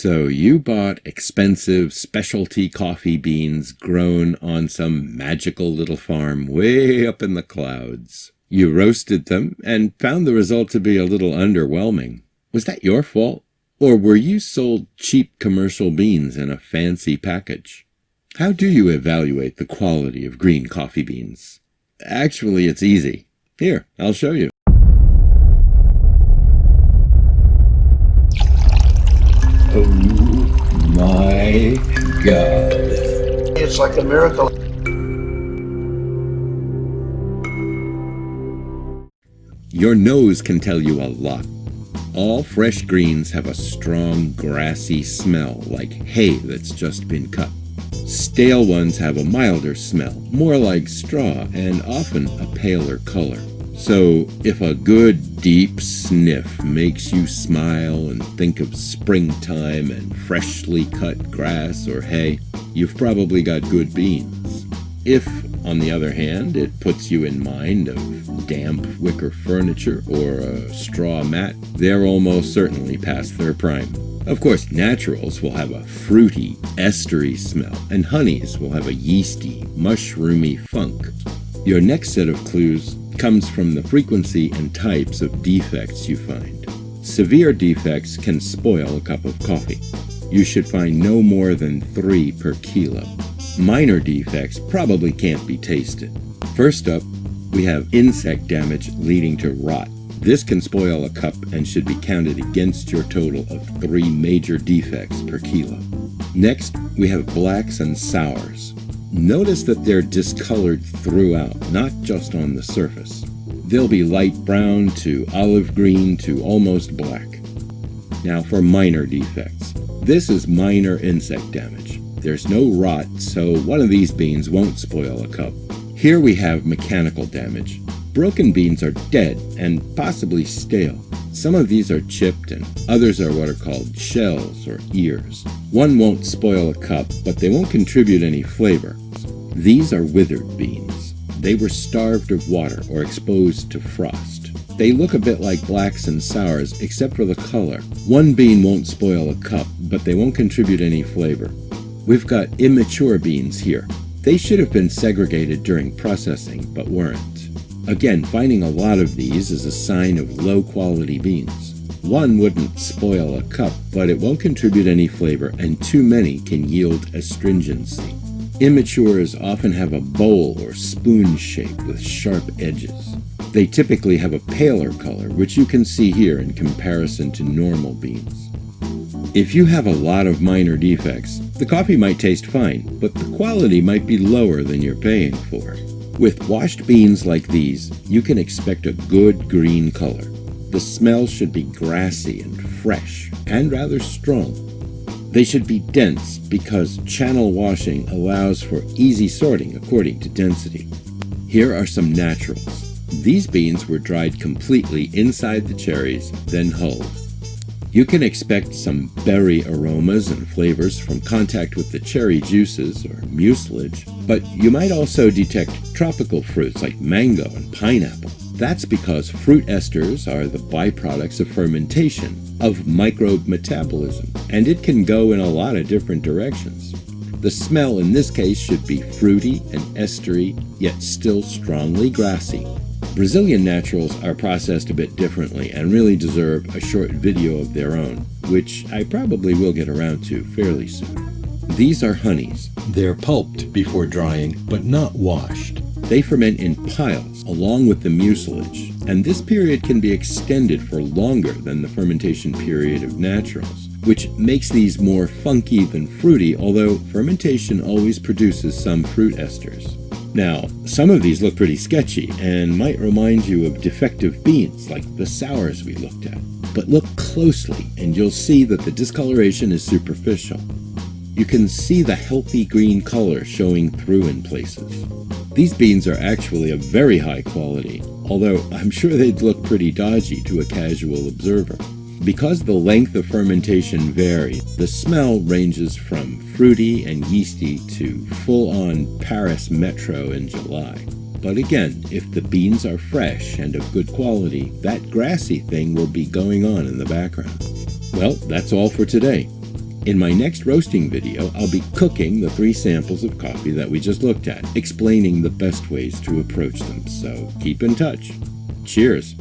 So you bought expensive specialty coffee beans grown on some magical little farm way up in the clouds. You roasted them and found the result to be a little underwhelming. Was that your fault? Or were you sold cheap commercial beans in a fancy package? How do you evaluate the quality of green coffee beans? Actually, it's easy. Here, I'll show you. Oh my God. It's like a miracle. Your nose can tell you a lot. All fresh greens have a strong, grassy smell, like hay that's just been cut. Stale ones have a milder smell, more like straw, and often a paler color. So, if a good, deep sniff makes you smile and think of springtime and freshly cut grass or hay, you've probably got good beans. If, on the other hand, it puts you in mind of damp wicker furniture or a straw mat, they're almost certainly past their prime. Of course, naturals will have a fruity, estery smell, and honeys will have a yeasty, mushroomy funk. Your next set of clues comes from the frequency and types of defects you find. Severe defects can spoil a cup of coffee. You should find no more than 3 per kilo. Minor defects probably can't be tasted. First up, we have insect damage leading to rot. This can spoil a cup and should be counted against your total of 3 major defects per kilo. Next, we have blacks and sours. Notice that they're discolored throughout, not just on the surface. They'll be light brown to olive green to almost black. Now for minor defects. This is minor insect damage. There's no rot, so one of these beans won't spoil a cup. Here we have mechanical damage. Broken beans are dead and possibly stale. Some of these are chipped and others are what are called shells or ears. One won't spoil a cup, but they won't contribute any flavor. These are withered beans. They were starved of water or exposed to frost. They look a bit like blacks and sours except for the color. One bean won't spoil a cup, but they won't contribute any flavor. We've got immature beans here. They should have been segregated during processing, but weren't. Again, finding a lot of these is a sign of low-quality beans. One wouldn't spoil a cup, but it won't contribute any flavor, and too many can yield astringency. Immatures often have a bowl or spoon shape with sharp edges. They typically have a paler color, which you can see here in comparison to normal beans. If you have a lot of minor defects, the coffee might taste fine, but the quality might be lower than you're paying for. With washed beans like these, you can expect a good green color. The smell should be grassy and fresh, and rather strong. They should be dense because channel washing allows for easy sorting according to density. Here are some naturals. These beans were dried completely inside the cherries, then hulled. You can expect some berry aromas and flavors from contact with the cherry juices or mucilage, but you might also detect tropical fruits like mango and pineapple. That's because fruit esters are the byproducts of fermentation, of microbe metabolism, and it can go in a lot of different directions. The smell in this case should be fruity and estery, yet still strongly grassy. Brazilian naturals are processed a bit differently and really deserve a short video of their own, which I probably will get around to fairly soon. These are honeys. They're pulped before drying, but not washed. They ferment in piles along with the mucilage, and this period can be extended for longer than the fermentation period of naturals, which makes these more funky than fruity, although fermentation always produces some fruit esters. Now, some of these look pretty sketchy and might remind you of defective beans like the sours we looked at. But look closely and you'll see that the discoloration is superficial. You can see the healthy green color showing through in places. These beans are actually of very high quality, although I'm sure they'd look pretty dodgy to a casual observer. Because the length of fermentation varies, the smell ranges from fruity and yeasty to full-on Paris Metro in July. But again, if the beans are fresh and of good quality, that grassy thing will be going on in the background. Well, that's all for today. In my next roasting video, I'll be cooking the 3 samples of coffee that we just looked at, explaining the best ways to approach them, so keep in touch. Cheers!